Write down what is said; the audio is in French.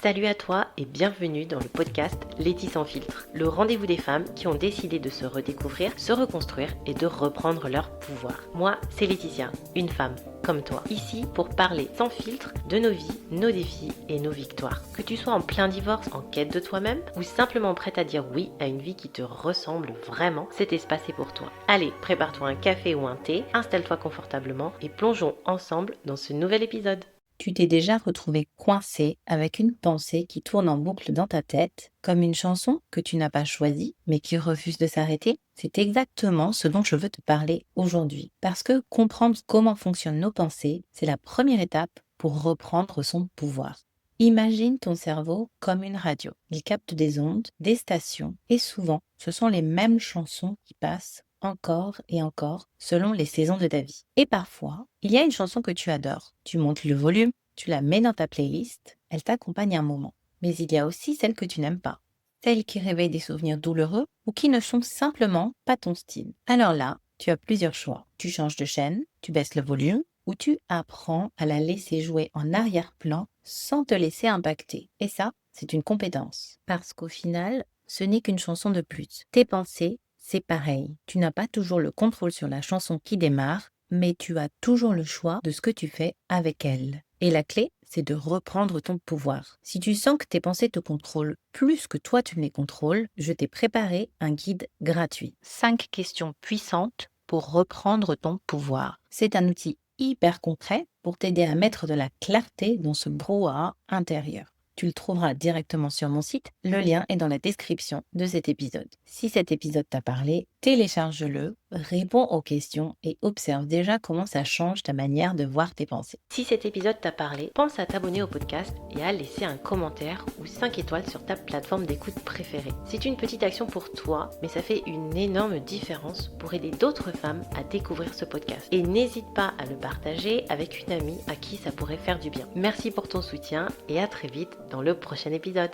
Salut à toi et bienvenue dans le podcast Letty sans filtre, le rendez-vous des femmes qui ont décidé de se redécouvrir, se reconstruire et de reprendre leur pouvoir. Moi, c'est Laetitia, une femme comme toi, ici pour parler sans filtre de nos vies, nos défis et nos victoires. Que tu sois en plein divorce, en quête de toi-même ou simplement prête à dire oui à une vie qui te ressemble vraiment, cet espace est pour toi. Allez, prépare-toi un café ou un thé, installe-toi confortablement et plongeons ensemble dans ce nouvel épisode. Tu t'es déjà retrouvé coincé avec une pensée qui tourne en boucle dans ta tête, comme une chanson que tu n'as pas choisie, mais qui refuse de s'arrêter? C'est exactement ce dont je veux te parler aujourd'hui. Parce que comprendre comment fonctionnent nos pensées, c'est la première étape pour reprendre son pouvoir. Imagine ton cerveau comme une radio. Il capte des ondes, des stations, et souvent, ce sont les mêmes chansons qui passent encore et encore selon les saisons de ta vie. Et parfois, il y a une chanson que tu adores. Tu montes le volume, tu la mets dans ta playlist, elle t'accompagne un moment. Mais il y a aussi celles que tu n'aimes pas. Celles qui réveillent des souvenirs douloureux ou qui ne sont simplement pas ton style. Alors là, tu as plusieurs choix. Tu changes de chaîne, tu baisses le volume ou tu apprends à la laisser jouer en arrière-plan sans te laisser impacter. Et ça, c'est une compétence. Parce qu'au final, ce n'est qu'une chanson de plus. Tes pensées, c'est pareil. Tu n'as pas toujours le contrôle sur la chanson qui démarre, mais tu as toujours le choix de ce que tu fais avec elle. Et la clé, c'est de reprendre ton pouvoir. Si tu sens que tes pensées te contrôlent plus que toi tu ne les contrôles, je t'ai préparé un guide gratuit. 5 questions puissantes pour reprendre ton pouvoir. C'est un outil hyper concret pour t'aider à mettre de la clarté dans ce brouhaha intérieur. Tu le trouveras directement sur mon site, le lien est dans la description de cet épisode. Si cet épisode t'a parlé, télécharge-le, réponds aux questions et observe déjà comment ça change ta manière de voir tes pensées. Si cet épisode t'a parlé, pense à t'abonner au podcast et à laisser un commentaire ou 5 étoiles sur ta plateforme d'écoute préférée. C'est une petite action pour toi, mais ça fait une énorme différence pour aider d'autres femmes à découvrir ce podcast. Et n'hésite pas à le partager avec une amie à qui ça pourrait faire du bien. Merci pour ton soutien et à très vite dans le prochain épisode.